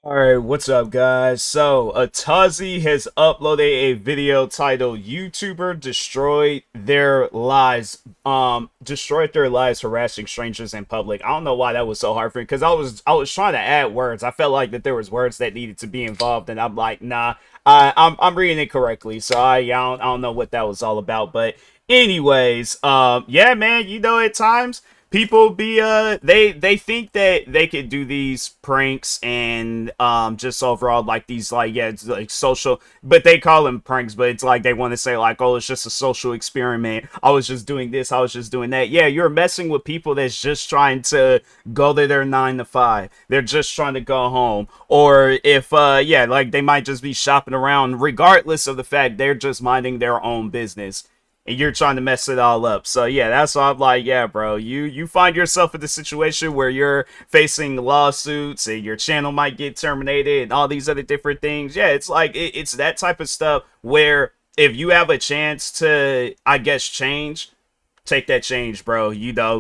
Alright, what's up guys? So, Atazi has uploaded a video titled YouTuber destroyed their lives harassing strangers in public. I don't know why that was so hard for me, because I was trying to add words. I felt like that there was words that needed to be involved, and I'm like, nah, I'm reading it correctly, so I don't know what that was all about. But anyways, yeah, man, at times people be they think that they could do these pranks and just overall like these, like, yeah, it's like social, but they call them pranks, but it's like they want to say like, oh, it's just a social experiment, I was just doing this, I was just doing that. Yeah, you're messing with people that's just trying to go to their 9 to 5, they're just trying to go home. Or if yeah, like they might just be shopping around regardless of the fact they're just minding their own business, and you're trying to mess it all up. So yeah, that's why I'm like, yeah, bro, you find yourself in the situation where you're facing lawsuits and your channel might get terminated and all these other different things. Yeah, it's like it's that type of stuff where if you have a chance to, I guess, change, take that change, bro.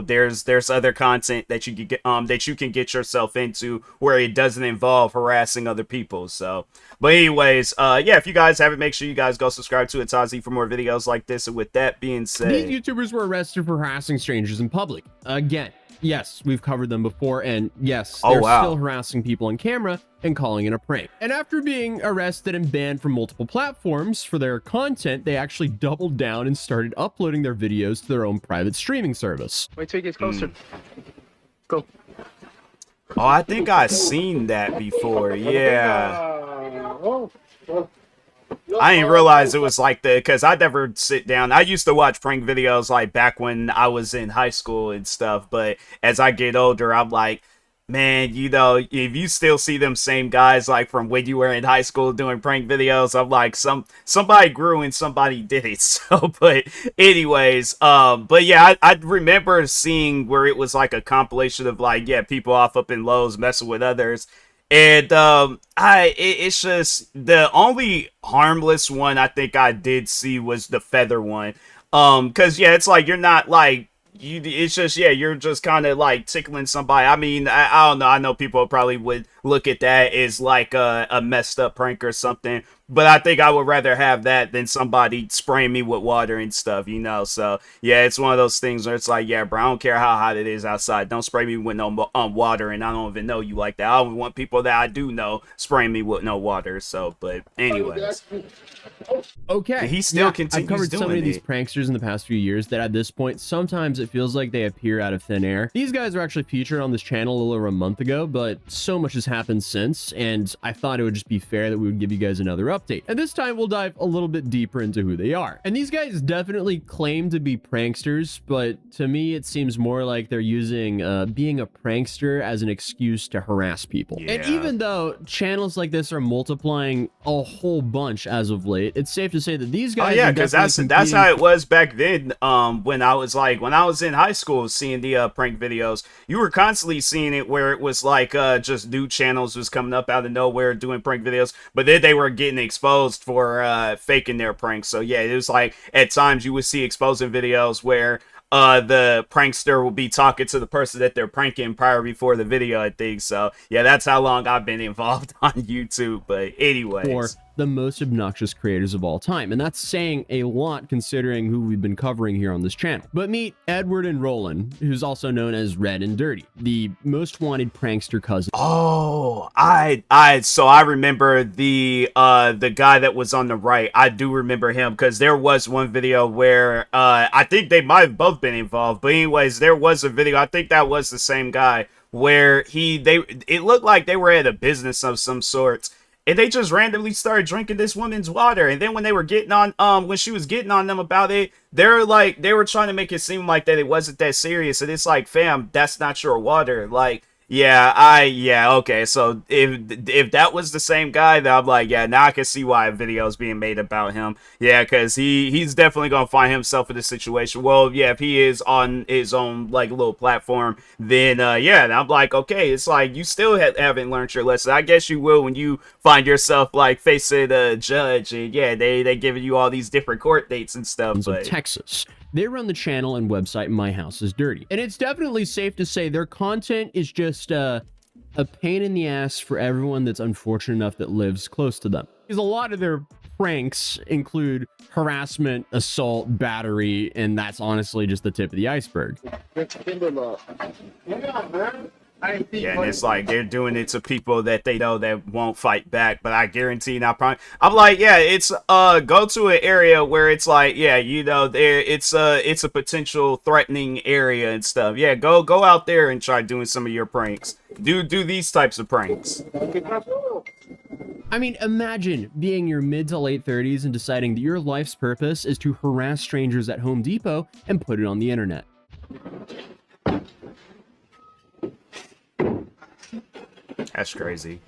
There's other content that you can get yourself into where it doesn't involve harassing other people. So, but anyways, yeah, if you guys haven't, make sure you guys go subscribe to Atazi for more videos like this. And with that being said, these YouTubers were arrested for harassing strangers in public. Again, yes, we've covered them before, and yes, they're still harassing people on camera and calling it a prank. And after being arrested and banned from multiple platforms for their content, they actually doubled down and started uploading their videos to their own private streaming service. Wait till he gets closer. Go. Oh, I think I've seen that before. Yeah. I didn't realize it was like because I never sit down. I used to watch prank videos like back when I was in high school and stuff. But as I get older, I'm like, man, if you still see them same guys like from when you were in high school doing prank videos, I'm like, somebody grew and somebody did it. So, but anyways, but yeah, I remember seeing where it was like a compilation of like, yeah, people off up in Lowe's messing with others. And it's just the only harmless one I think I did see was the feather one. Because yeah, it's like you're not like it's just, yeah, you're just kind of like tickling somebody. I mean, I don't know. I know people probably would look at that as like a messed up prank or something, but I think I would rather have that than somebody spraying me with water and stuff, So yeah, it's one of those things where it's like, yeah, bro, I don't care how hot it is outside, don't spray me with no water, and I don't even know you like that. I don't want people that I do know spraying me with no water. So, but anyways. Okay, he still continues. I've covered so many of these pranksters in the past few years that at this point, sometimes it feels like they appear out of thin air. These guys were actually featured on this channel a little over a month ago, but so much has happened since, and I thought it would just be fair that we would give you guys another update. And this time we'll dive a little bit deeper into who they are. And these guys definitely claim to be pranksters, but to me it seems more like they're using being a prankster as an excuse to harass people. Yeah. And even though channels like this are multiplying a whole bunch as of late, it's safe to say that these guys, oh yeah, because that's how it was back then. When I was in high school seeing the prank videos, you were constantly seeing it where it was like just new channels was coming up out of nowhere doing prank videos, but then they were getting exposed for faking their pranks. So yeah, it was like at times you would see exposing videos where the prankster will be talking to the person that they're pranking prior before the video, I think. So yeah, that's how long I've been involved on YouTube. But anyways, for the most obnoxious creators of all time, and that's saying a lot considering who we've been covering here on this channel. But meet Edward and Roland, who's also known as Red and Dirty, the most wanted prankster cousin. Oh, so I remember the guy that was on the right. I do remember him because there was one video where I think they might have both been involved. But anyways, there was a video, I think that was the same guy, where it looked like they were at a business of some sorts, and they just randomly started drinking this woman's water. And then when they were getting on, when she was getting on them about it, they were trying to make it seem like that it wasn't that serious. And it's like, fam, that's not your water. Like, yeah, okay. So if that was the same guy, then I'm like, yeah, now I can see why a video is being made about him. Yeah, because he's definitely gonna find himself in this situation. Well, yeah, if he is on his own like little platform, then yeah, and I'm like, okay, it's like you still haven't learned your lesson. I guess you will when you find yourself like facing a judge, and yeah, they giving you all these different court dates and stuff. But Texas. They run the channel and website My House is Dirty. And it's definitely safe to say their content is just a pain in the ass for everyone that's unfortunate enough that lives close to them. Because a lot of their pranks include harassment, assault, battery, and that's honestly just the tip of the iceberg. Yeah, and it's like they're doing it to people that they know that won't fight back. But I guarantee not probably. I'm like, yeah, it's go to an area where it's like, yeah, you know, there it's a potential threatening area and stuff. Yeah, go out there and try doing some of your pranks. Do these types of pranks. I mean, imagine being your mid to late 30s and deciding that your life's purpose is to harass strangers at Home Depot and put it on the internet. That's crazy.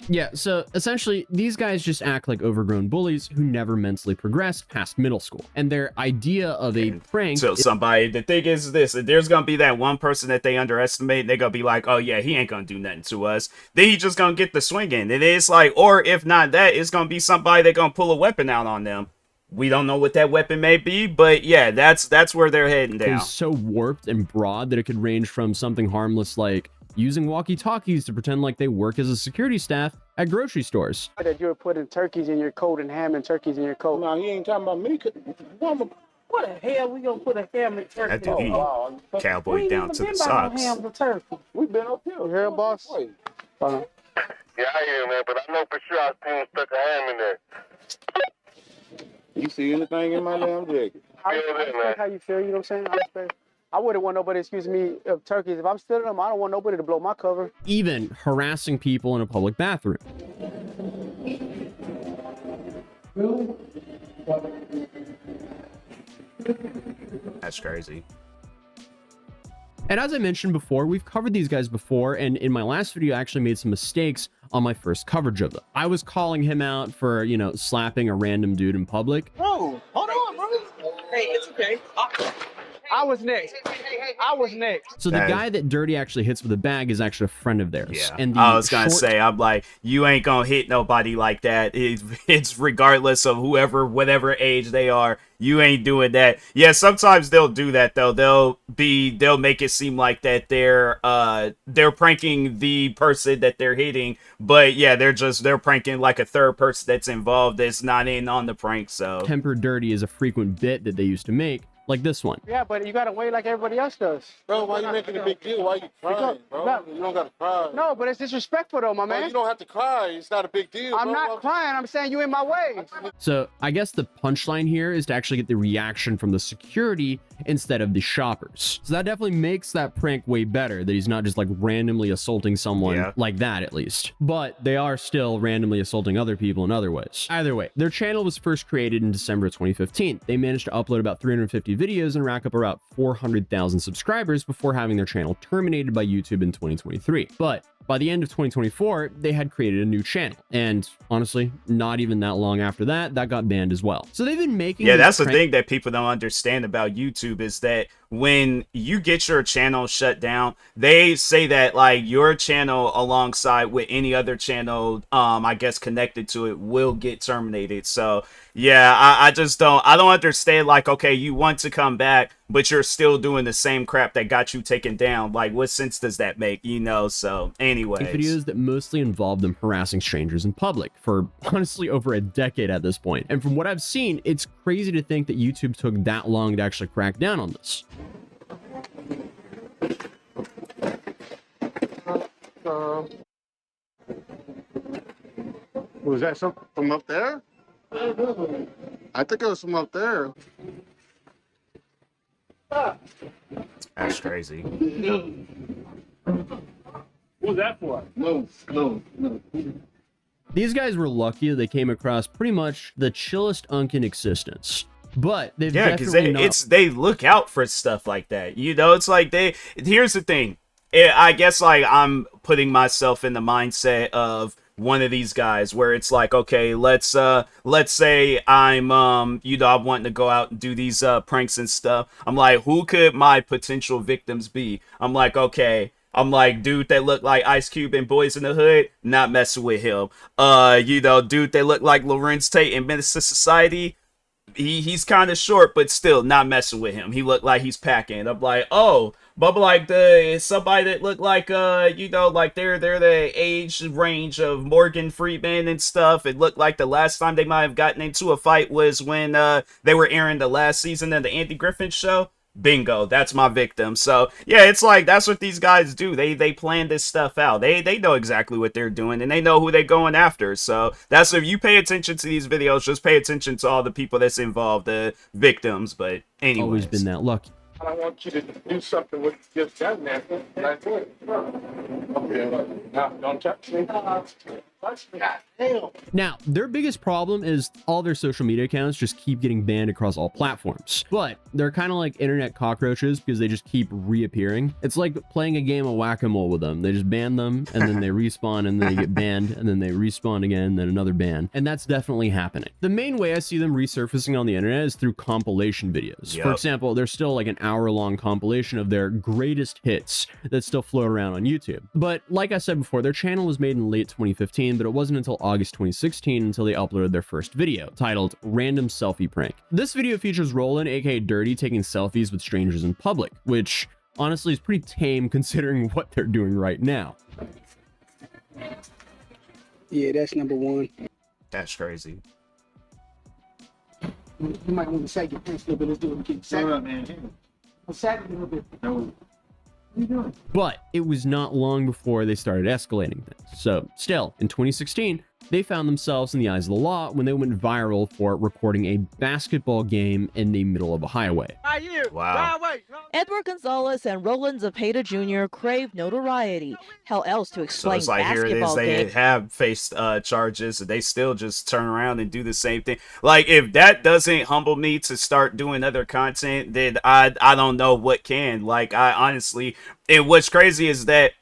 Yeah, so essentially, these guys just act like overgrown bullies who never mentally progressed past middle school. And their idea of a prank... So somebody, the thing is this, there's gonna be that one person that they underestimate, and they're gonna be like, oh yeah, he ain't gonna do nothing to us. Then he just gonna get the swing in. And it's like, or if not that, it's gonna be somebody that gonna pull a weapon out on them. We don't know what that weapon may be, but yeah, that's where they're heading down. It's so warped and broad that it could range from something harmless like using walkie-talkies to pretend like they work as a security staff at grocery stores. That you were putting turkeys in your coat and ham and turkeys in your coat. No, he ain't talking about me. What the hell we gonna put a ham and turkey? That dude, cowboy down to the socks. We been up here. You hear him, boss? Wait. Yeah, I hear, man, but I know for sure I seen stuck a ham in there. You see anything in my damn jacket? I respect how you feel, you know what I'm saying? I respect. I wouldn't want nobody excuse me of turkeys. If I'm stealing them, I don't want nobody to blow my cover. Even harassing people in a public bathroom. That's crazy. And as I mentioned before, we've covered these guys before, and in my last video, I actually made some mistakes on my first coverage of them. I was calling him out for, you know, slapping a random dude in public. Bro, hold on, bro. Hey, it's okay. I was next. I was next. So the guy that Dirty actually hits with a bag is actually a friend of theirs. Yeah, and I was gonna say, I'm like, you ain't gonna hit nobody like that. It's regardless of whatever age they are. You ain't doing that. Yeah, sometimes they'll do that though. They'll make it seem like that they're pranking the person that they're hitting, but yeah, they're pranking like a third person that's involved that's not in on the prank. So Temper Dirty is a frequent bit that they used to make. Like this one. Yeah, but you gotta wait like everybody else does. Bro, why you making a big deal? Why you crying, bro? You don't gotta cry. No, but it's disrespectful though, my Bro, man. you don't have to cry. It's not a big deal, I'm bro. not crying. I'm saying you in my way. So I guess the punchline here is to actually get the reaction from the security instead of the shoppers. So that definitely makes that prank way better, that he's not just like randomly assaulting someone like that, at least. But they are still randomly assaulting other people in other ways. Either way, their channel was first created in December of 2015. They managed to upload about 350 videos and rack up about 400,000 subscribers before having their channel terminated by YouTube in 2023. But by the end of 2024, they had created a new channel. And honestly, not even that long after that, that got banned as well. So they've been making... Yeah, that's the thing that people don't understand about YouTube is that when you get your channel shut down, they say that like your channel alongside with any other channel, I guess connected to it will get terminated. So yeah, I don't understand like, okay, you want to come back, but you're still doing the same crap that got you taken down. Like what sense does that make, you know? So anyways. Videos that mostly involve them harassing strangers in public for honestly over a decade at this point. And from what I've seen, it's crazy to think that YouTube took that long to actually crack down on this. Was that something from up there? I think it was from up there. That's crazy. What was that for? No. These guys were lucky that they came across pretty much the chillest unk in existence. But they've because they look out for stuff like that. You know, it's like here's the thing. I guess like I'm putting myself in the mindset of one of these guys where it's like, okay, let's say I'm you know, I'm wanting to go out and do these pranks and stuff. I'm like, who could my potential victims be? I'm like, okay, I'm like, dude that look like Ice Cube and Boys in the Hood, not messing with him. You know, dude that look like Lawrence Tate in Menace to Society, he's kind of short, but still not messing with him. He looked like he's packing. I'm like, oh, but like somebody that looked like you know, like they're the age range of Morgan Freeman and stuff. It looked like the last time they might have gotten into a fight was when they were airing the last season of the Andy Griffin show. Bingo, that's my victim. So yeah, it's like that's what these guys do. They plan this stuff out. They know exactly what they're doing, and they know who they're going after. So that's, if you pay attention to these videos, just pay attention to all the people that's involved, the victims. But anyways, Always been that lucky. I want you to do something with your gun there. That's it. Okay. Now, don't touch me. Touch me. God damn. Now, their biggest problem is all their social media accounts just keep getting banned across all platforms. But they're kind of like internet cockroaches because they just keep reappearing. It's like playing a game of whack-a-mole with them. They just ban them, and then they respawn, and then they get banned, and then they respawn again, then another ban. And that's definitely happening. The main way I see them resurfacing on the internet is through compilation videos. For example, there's still like an hour-long compilation of their greatest hits that still float around on YouTube. But like I said before, their channel was made in late 2015, but it wasn't until August 2016 until they uploaded their first video, titled Random Selfie Prank. This video features Roland, aka Dirty, taking selfies with strangers in public, which honestly is pretty tame considering what they're doing right now. Yeah, that's number one. that's crazy. You might want to sag your pants a little bit. Let's do it. Keep sag up, man. Sag it a little bit. No. What are you doing? But it was not long before they started escalating things. So still, in 2016, they found themselves in the eyes of the law when they went viral for recording a basketball game in the middle of a highway. Wow. Edward Gonzalez and Roland Zepeda Jr. crave notoriety. How else to So explain it's like, here it is, basketball they game? have faced charges, and they still just turn around and do the same thing. Like, if that doesn't humble me to start doing other content, then I don't know what can. Like, I honestly, and what's crazy is that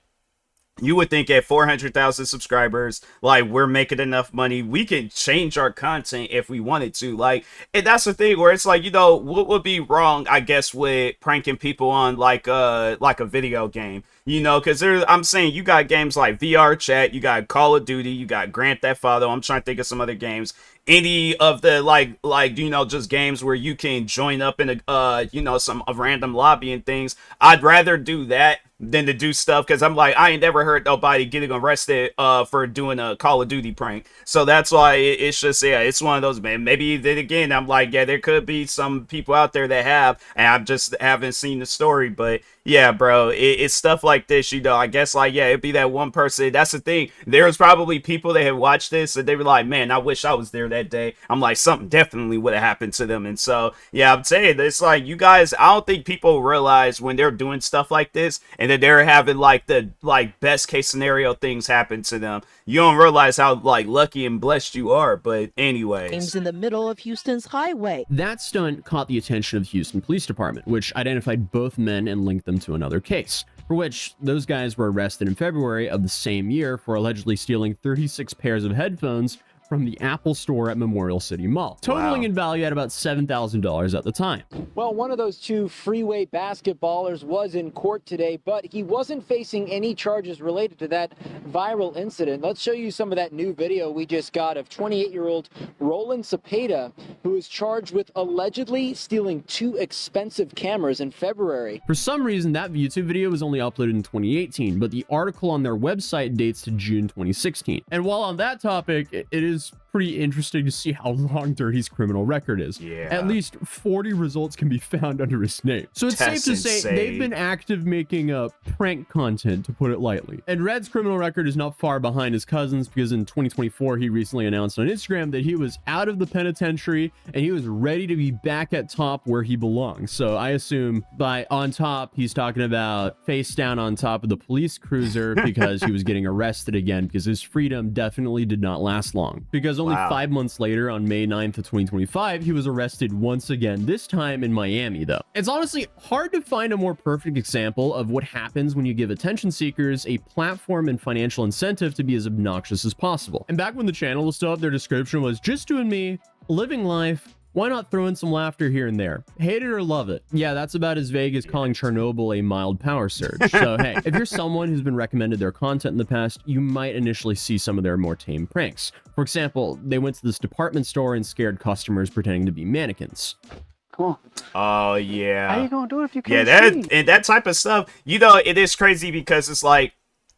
you would think at 400,000 subscribers, like, we're making enough money, we can change our content if we wanted to. Like, and that's the thing where it's like, you know, what would be wrong, I guess, with pranking people on like a video game, you know, because I'm saying you got games like VR Chat, you got Call of Duty, you got Grand Theft Auto. I'm trying to think of some other games. Any of the like you know, just games where you can join up in a you know, a random lobby and things. I'd rather do that than to do stuff, because I'm like, I ain't never heard nobody getting arrested for doing a Call of Duty prank. So that's why it's just, yeah, it's one of those, man. Maybe then again, I'm like, yeah, there could be some people out there that have, and I just haven't seen the story. But yeah, bro, it's stuff like this, you know. I guess, like, yeah, it'd be that one person. That's the thing. There's probably people that have watched this and they were like, man, I wish I was there that day. I'm like, something definitely would have happened to them. And so yeah, I'm saying, it's like, you guys, I don't think people realize when they're doing stuff like this and that they're having like the best case scenario things happen to them. You don't realize how like lucky and blessed you are. But anyways, Games in the middle of Houston's highway. That stunt caught the attention of the Houston Police Department, which identified both men and linked them to another case, for which those guys were arrested in February of the same year for allegedly stealing 36 pairs of headphones from the Apple store at Memorial City Mall, totaling in value at about $7,000 at the time. Well, one of those two freeway basketballers was in court today, but he wasn't facing any charges related to that viral incident. Let's show you some of that new video we just got of 28-year-old Roland Zepeda, who is charged with allegedly stealing 2 expensive cameras in February. For some reason, that YouTube video was only uploaded in 2018, but the article on their website dates to June 2016. And while on that topic, it is pretty interesting to see how long Dirty's criminal record is. Yeah. At least 40 results can be found under his name. So it's That's safe to say insane. they've been active making prank content, to put it lightly. And Red's criminal record is not far behind his cousin's, because in 2024, he recently announced on Instagram that he was out of the penitentiary and he was ready to be back at top where he belongs. So I assume by on top, he's talking about face down on top of the police cruiser because he was getting arrested again, because his freedom definitely did not last long. Because only 5 months later, on May 9th of 2025, he was arrested once again, this time in Miami, though. It's honestly hard to find a more perfect example of what happens when you give attention seekers a platform and financial incentive to be as obnoxious as possible. And back when the channel was still up, their description was just doing me, living life, Why not throw in some laughter here and there? Hate it or love it? Yeah, that's about as vague as calling Chernobyl a mild power surge. So hey, if you're someone who's been recommended their content in the past, you might initially see some of their more tame pranks. For example, they went to this department store and scared customers pretending to be mannequins. Come on. Oh yeah. How you gonna do it if you Yeah, can't that see? and that type of stuff. You know, it is crazy because it's like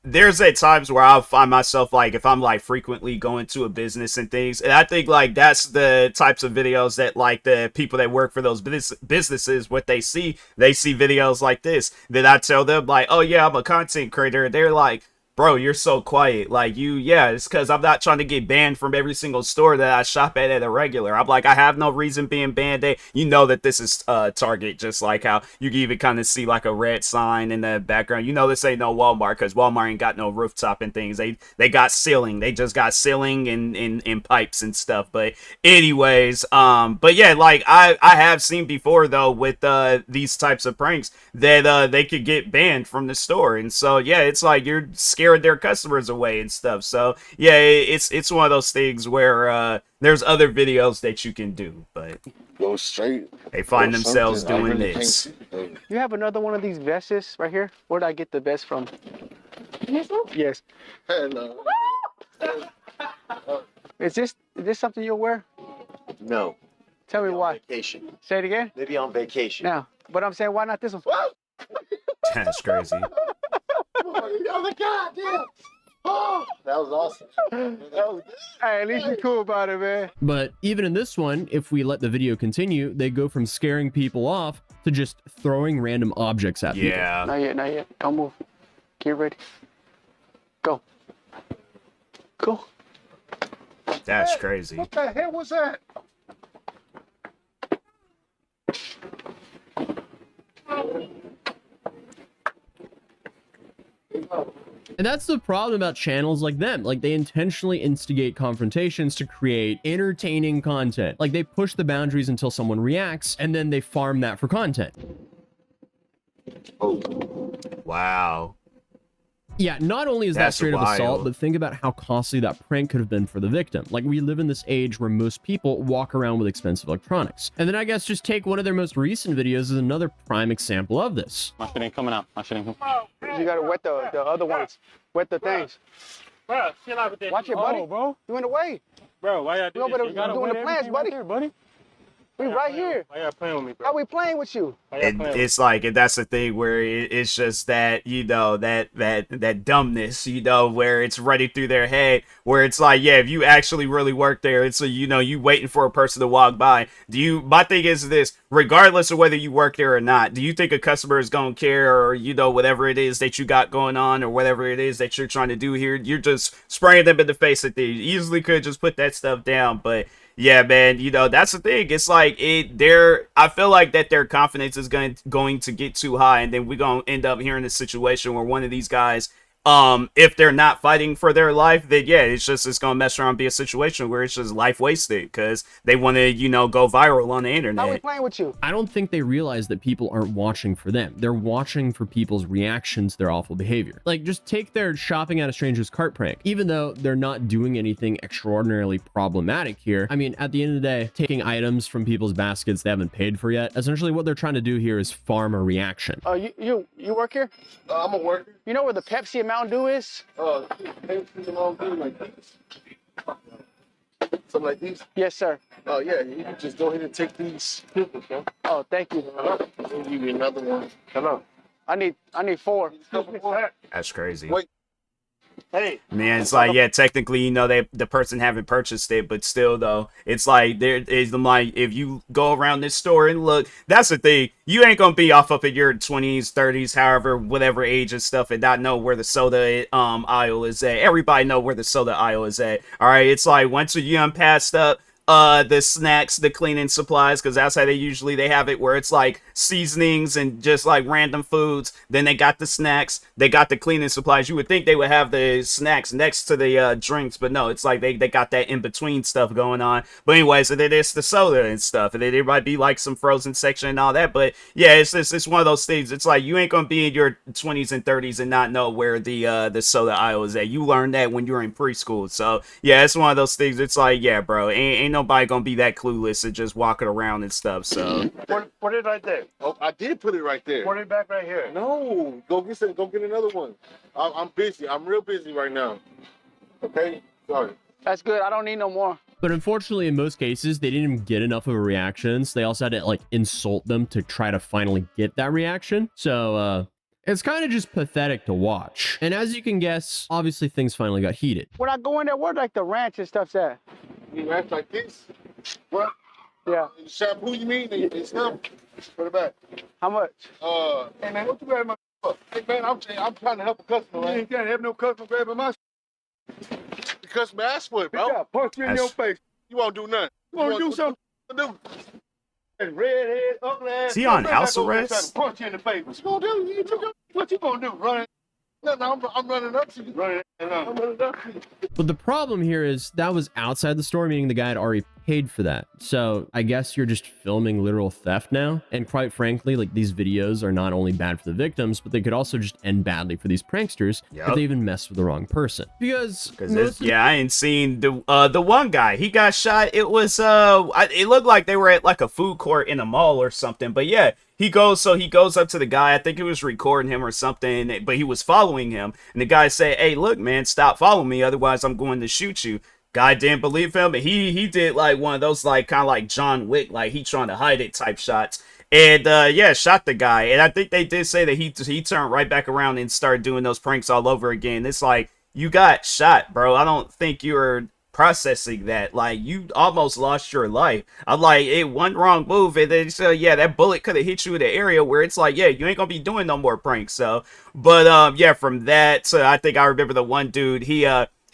there's at times where I'll find myself like if I'm like frequently going to a business and things, and I think like that's the types of videos that like the people that work for those businesses, what they see videos like this. Then I tell them like, oh yeah, I'm a content creator. They're like, bro, you're so quiet. Like yeah, it's because I'm not trying to get banned from every single store that I shop at a regular. I'm like, I have no reason being banned. You know that this is Target, just like how you can even kind of see like a red sign in the background. You know this ain't no Walmart because Walmart ain't got no rooftop and things. They got ceiling. They just got ceiling and pipes and stuff. But anyways, but yeah, like I have seen before though with these types of pranks that they could get banned from the store, and so yeah, it's like you're scaring their customers away and stuff. So yeah, it's one of those things where there's other videos that you can do, but Go straight. they find or themselves something. I doing really can't this. see things. You have another one of these vests right here? Where did I get the vest from? This one? Yes. Hello. Is this something you'll wear? No. Tell me Maybe on why. Vacation. Say it again. Maybe on vacation. Now, but I'm saying why not this one? That's crazy. Oh my God, damn. Oh, that was awesome. That was good. Hey, at least you're cool about it, man. But even in this one, if we let the video continue, they go from scaring people off to just throwing random objects at people. Yeah. Not yet, not yet. Don't move. Get ready. Go. Go. That's crazy. What the hell was that? And that's the problem about channels like them. Like, they intentionally instigate confrontations to create entertaining content. Like, they push the boundaries until someone reacts, and then they farm that for content. Wow. Yeah, not only is that That's straight up wild. assault, but think about how costly that prank could have been for the victim. Like, we live in this age where most people walk around with expensive electronics. And then I guess just take one of their most recent videos as another prime example of this. My shit ain't coming out. My shit ain't coming out. You gotta wet the other ones. Wet the things. Bro, chill out with that. Watch it, buddy. Oh, bro. You in the way. Bro, why y'all We over there doing the plans, buddy. buddy? We right here. Why y'all playing with me, bro? How we playing with you? Why y'all And playing with me? it's like, and that's the thing where it's just that, you know, that dumbness, you know, where it's running through their head, where it's like, yeah, if you actually really work there, it's a, you know, you waiting for a person to walk by. My thing is this, regardless of whether you work there or not, do you think a customer is going to care, or, you know, whatever it is that you got going on, or whatever it is that you're trying to do here, you're just spraying them in the face that they easily could just put that stuff down. But yeah, man, you know, that's the thing. It's like I feel like that their confidence is going to get too high, and then we're going to end up here in a situation where one of these guys, if they're not fighting for their life, then yeah, it's going to mess around and be a situation where it's just life wasted because they want to, you know, go viral on the How we internet. playing with you? I don't think they realize that people aren't watching for them. They're watching for people's reaction to their awful behavior. Like, just take their shopping at a stranger's cart prank. Even though they're not doing anything extraordinarily problematic here, I mean, at the end of the day, taking items from people's baskets they haven't paid for yet, essentially what they're trying to do here is farm a reaction. You work here? I'm a worker. You know where the Pepsi and Mountain Dew is? Like this. Something like these. Yes, sir. Oh yeah, you can just go ahead and take these pills, man. Oh, thank you. I'll give you another one. Hello. I need 4. That's crazy. Wait. Hey. Man, it's like, yeah, technically, you know, the person haven't purchased it, but still, though, it's like, if you go around this store and look, that's the thing, you ain't gonna be off up in your 20s, 30s, however, whatever age and stuff, and not know where the soda aisle is at. Everybody know where the soda aisle is at, alright? It's like, once you done passed up the snacks, the cleaning supplies, because that's how they have it, where it's like seasonings and just like random foods, then they got the snacks, they got the cleaning supplies. You would think they would have the snacks next to the drinks, but no, it's like they got that in between stuff going on. But anyways, and then it's the soda and stuff, and then there might be like some frozen section and all that. But yeah, it's one of those things. It's like, you ain't gonna be in your 20s and 30s and not know where the soda aisle is at. You learned that when you were in preschool. So yeah, it's one of those things. It's like, yeah, bro, ain't nobody gonna be that clueless and just walking around and stuff. So Put it right there. Oh, I did put it right there. Put it back right here. No, go get another one. I'm busy. I'm real busy right now. Okay, sorry. That's good. I don't need no more. But unfortunately, in most cases, they didn't even get enough of a reaction. So they also had to like insult them to try to finally get that reaction. So it's kind of just pathetic to watch. And as you can guess, obviously things finally got heated. When I go in there, where like the ranch and stuff's at? You act like this? What? Yeah. Shampoo, you mean? And stuff? Put it back. How much? Hey man, what you grabbing my stuff? Hey man, I'm trying to help a customer, man. You ain't trying to help no customer grabbing my stuff. The customer asked for it, bro. Yeah, punch you in your face. You won't do nothing. You want to do something? Do. Redhead, ugly ass. is he on house arrest? Punch you in the face. What you gonna do? What you gonna do? Run? No, I'm running up to you. Running. I'm running up to you. But the problem here is that was outside the store, meaning the guy had already paid for that. So I guess you're just filming literal theft now. And quite frankly, like these videos are not only bad for the victims, but they could also just end badly for these pranksters if they even mess with the wrong person. Because I ain't seen the one guy. He got shot. It was it looked like they were at like a food court in a mall or something. But yeah, he goes up to the guy. I think he was recording him or something, but he was following him. And the guy said, "Hey, look, man, stop following me, otherwise I'm going to shoot you." Guy didn't believe him, and he did like one of those like kind of like John Wick, like he trying to hide it type shots. And yeah, shot the guy. And I think they did say that he turned right back around and started doing those pranks all over again. It's like, you got shot, bro. I don't think you were processing that. Like, you almost lost your life. I'm like, it one wrong move, and then so yeah, that bullet could have hit you in the area where it's like, yeah, you ain't gonna be doing no more pranks. So, but yeah, from that, so I think I remember the one dude, he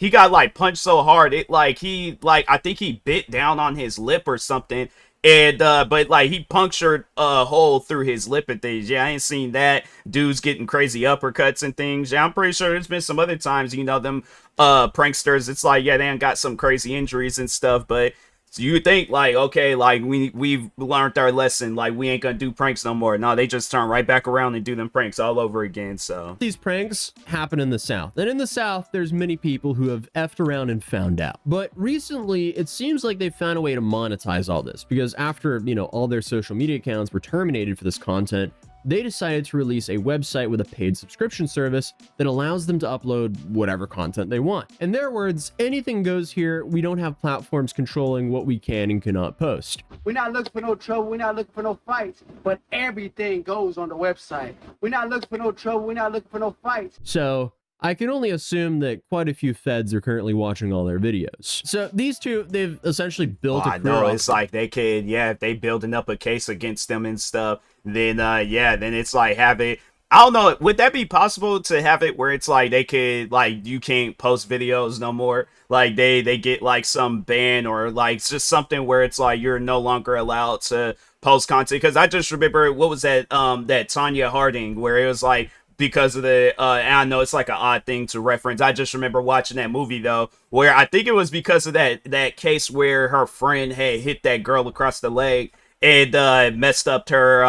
got like punched so hard, it like I think he bit down on his lip or something. And but like he punctured a hole through his lip and things. Yeah, I ain't seen that. Dudes getting crazy uppercuts and things. Yeah, I'm pretty sure there's been some other times, you know, them pranksters, it's like, yeah, they ain't got some crazy injuries and stuff, but so you think like, okay, like we've learned our lesson, like we ain't gonna do pranks no more. No, they just turn right back around and do them pranks all over again. So these pranks happen in the South, and in the South there's many people who have effed around and found out. But recently it seems like they've found a way to monetize all this, because after, you know, all their social media accounts were terminated for this content, they decided to release a website with a paid subscription service that allows them to upload whatever content they want. In their words, anything goes here. We don't have platforms controlling what we can and cannot post. We're not looking for no trouble. We're not looking for no fights. But everything goes on the website. We're not looking for no trouble. We're not looking for no fights. So I can only assume that quite a few feds are currently watching all their videos. So these two, they've essentially built a career. I know, it's like they could, yeah, if they building up a case against them and stuff, then yeah, then it's like have it. I don't know, would that be possible to have it where it's like they could, like, you can't post videos no more? Like they get like some ban or like just something where it's like you're no longer allowed to post content. Because I just remember, what was that that Tanya Harding, where it was like, because of the and I know it's like an odd thing to reference, I just remember watching that movie though, where I think it was because of that case where her friend had hit that girl across the leg and messed up her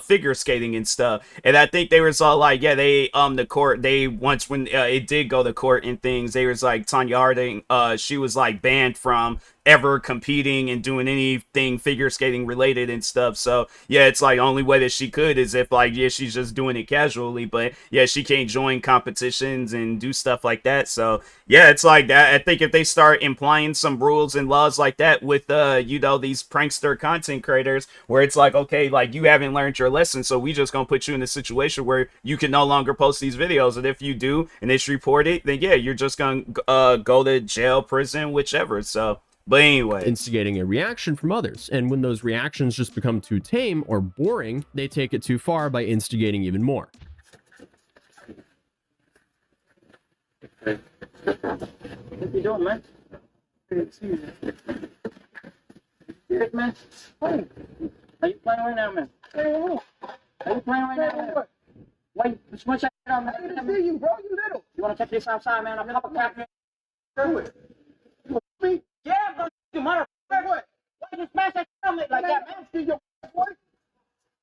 figure skating and stuff. And I think they was all like, yeah, they the court, they once when it did go to court and things, they was like, Tanya Harding, she was like banned from ever competing and doing anything figure skating related and stuff. So yeah, it's like only way that she could is if like, yeah, she's just doing it casually, but yeah, she can't join competitions and do stuff like that. So yeah, it's like that. I think if they start implying some rules and laws like that with you know, these prankster content creators, where it's like, okay, like you haven't learned your lesson, so we just gonna put you in a situation where you can no longer post these videos, and if you do and it's reported, then yeah, you're just gonna go to jail, prison, whichever. So but anyway, instigating a reaction from others. And when those reactions just become too tame or boring, they take it too far by instigating even more. What you doing, man? Good, man. Hey, are you playing right now, man? Are you playing right now, man? Wait, switch that on, man. I can see you, bro. You little. You want to take this outside, man? I'm up a cap. Do it. Me? Yeah, bro. You motherfucker. What? Why you smash that helmet like that, man? See your boy?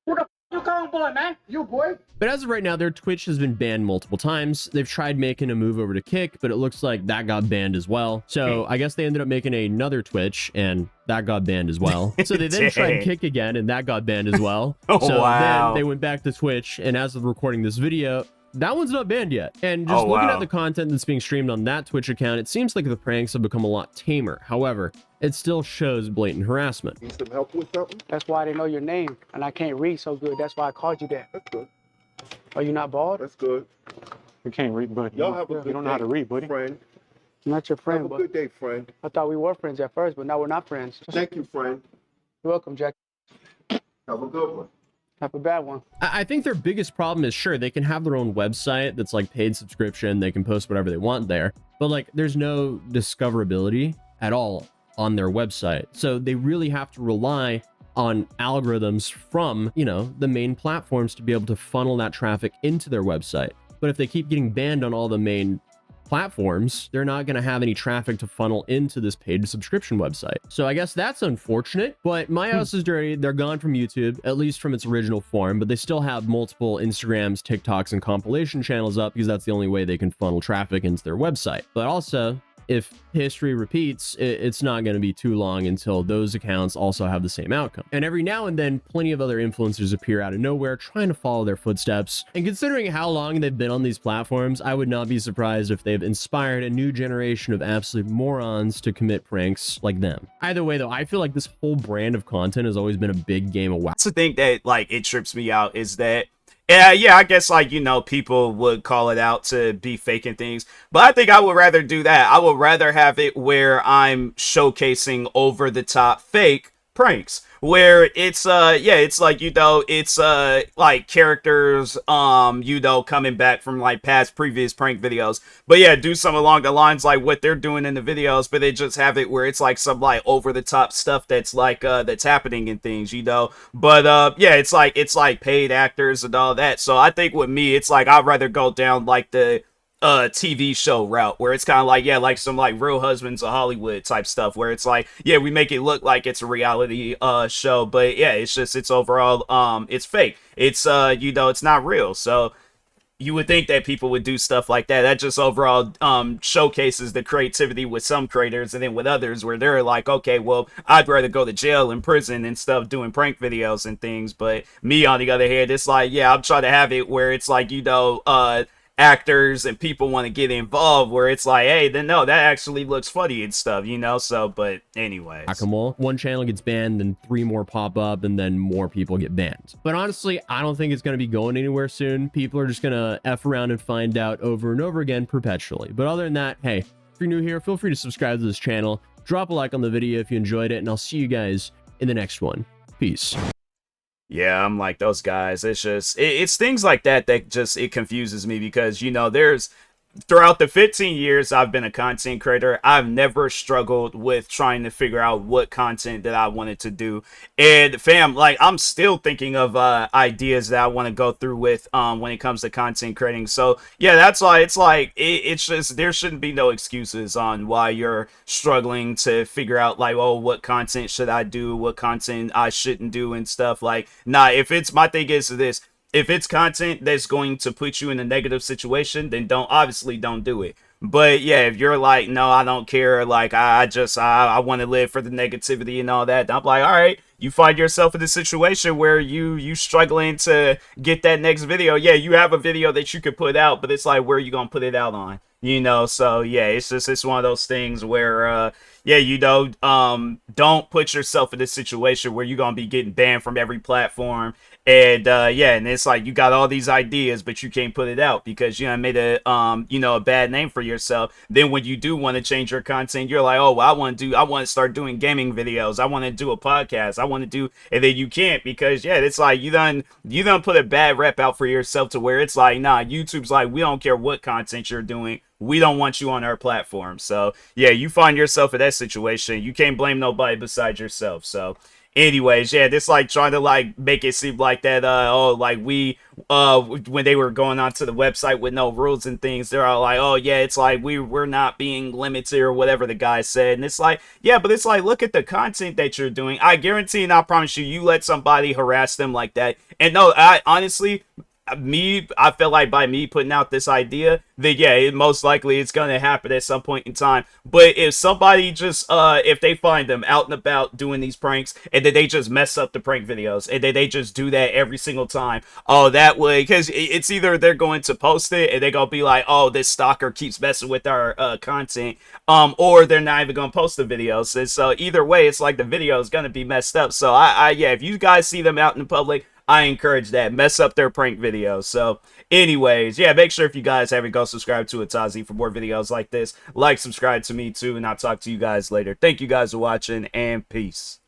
Who the f you calling boy, man? You, boy? But as of right now, their Twitch has been banned multiple times. They've tried making a move over to Kick, but it looks like that got banned as well. So I guess they ended up making another Twitch, and that got banned as well. So they then tried Kick again, and that got banned as well. So wow. then they went back to Twitch, and as of recording this video, that one's not banned yet. And just looking at the content that's being streamed on that Twitch account, it seems like the pranks have become a lot tamer. However, it still shows blatant harassment. Need some help with something? That's why I didn't know your name, and I can't read so good. That's why I called you that. That's good. Are you not bald? That's good. You can't read, buddy. Y'all have a good You don't know how to read, buddy. friend. I'm not your friend, Have a but good day, friend. I thought we were friends at first, but now we're not friends. Thank you, friend. You're welcome, Jack. Have a good one. Have a bad one. I think their biggest problem is, sure, they can have their own website that's like paid subscription. They can post whatever they want there, but like there's no discoverability at all on their website. So they really have to rely on algorithms from, you know, the main platforms to be able to funnel that traffic into their website. But if they keep getting banned on all the main platforms, they're not going to have any traffic to funnel into this paid subscription website. So I guess that's unfortunate, but My House is Dirty, they're gone from YouTube, at least from its original form, but they still have multiple Instagrams, TikToks, and compilation channels up because that's the only way they can funnel traffic into their website. But also, if history repeats, it's not going to be too long until those accounts also have the same outcome. And every now and then, plenty of other influencers appear out of nowhere trying to follow their footsteps. And considering how long they've been on these platforms, I would not be surprised if they've inspired a new generation of absolute morons to commit pranks like them. Either way, though, I feel like this whole brand of content has always been a big game of That's the thing that, like, it trips me out is that yeah, I guess, like, you know, people would call it out to be faking things, but I think I would rather do that. I would rather have it where I'm showcasing over the top fake pranks, where it's yeah, it's like, you know, it's like characters you know, coming back from like past previous prank videos, but yeah, do some along the lines like what they're doing in the videos, but they just have it where it's like some like over the top stuff that's like that's happening in things, you know. But yeah, it's like paid actors and all that. So I think with me, it's like I'd rather go down like the TV show route, where it's kind of like, yeah, like some like Real Husbands of Hollywood type stuff, where it's like, yeah, we make it look like it's a reality show, but yeah, it's overall it's fake. It's you know, it's not real. So you would think that people would do stuff like that. That just overall showcases the creativity with some creators, and then with others where they're like, okay, well, I'd rather go to jail and prison and stuff doing prank videos and things. But me, on the other hand, it's like, yeah, I'm trying to have it where it's like, you know, actors and people want to get involved, where it's like, hey, then no, that actually looks funny and stuff, you know. So, but anyways, one channel gets banned, then 3 more pop up, and then more people get banned. But honestly, I don't think it's going to be going anywhere soon. People are just going to F around and find out over and over again perpetually. But other than that, hey, if you're new here, feel free to subscribe to this channel, drop a like on the video if you enjoyed it, and I'll see you guys in the next one. Peace. Yeah, I'm like those guys. It's just, it's things like that that just, it confuses me, because, you know, throughout the 15 years I've been a content creator, I've never struggled with trying to figure out what content that I wanted to do. And fam, like, I'm still thinking of ideas that I want to go through with when it comes to content creating. So yeah, that's why it's like, it's just, there shouldn't be no excuses on why you're struggling to figure out like, oh, what content should I do, what content I shouldn't do and stuff. Like, nah, my thing is this: if it's content that's going to put you in a negative situation, then obviously don't do it. But yeah, if you're like, no, I don't care, like, I want to live for the negativity and all that, I'm like, all right, you find yourself in a situation where you struggling to get that next video. Yeah, you have a video that you could put out, but it's like, where are you gonna put it out on? You know, so yeah, it's one of those things where yeah, you know, don't put yourself in this situation where you're gonna be getting banned from every platform. And yeah, and it's like you got all these ideas, but you can't put it out because you made a you know, a bad name for yourself. Then when you do want to change your content, you're like, oh, well, I want to start doing gaming videos, I want to do a podcast, I want to do, and then you can't, because yeah, it's like you done put a bad rep out for yourself, to where it's like, nah, YouTube's like, we don't care what content you're doing, we don't want you on our platform. So yeah, you find yourself in that situation, you can't blame nobody besides yourself. So anyways, yeah, this like trying to like make it seem like that oh, like we when they were going onto the website with no rules and things, they're all like, oh yeah, it's like we're not being limited or whatever the guy said. And it's like, yeah, but it's like, look at the content that you're doing. I guarantee and I promise you, you let somebody harass them like that, and no, I honestly, I feel like by me putting out this idea, then yeah, it most likely it's gonna happen at some point in time. But if somebody just if they find them out and about doing these pranks, and then they just mess up the prank videos, and then they just do that every single time, oh, that way, because it's either they're going to post it and they're gonna be like, oh, this stalker keeps messing with our content, or they're not even gonna post the videos. And so either way, it's like the video is gonna be messed up. So yeah, if you guys see them out in the public, I encourage that. Mess up their prank videos. So anyways, yeah, make sure if you guys haven't, go subscribe to Atazi for more videos like this. Like, subscribe to me too, and I'll talk to you guys later. Thank you guys for watching, and peace.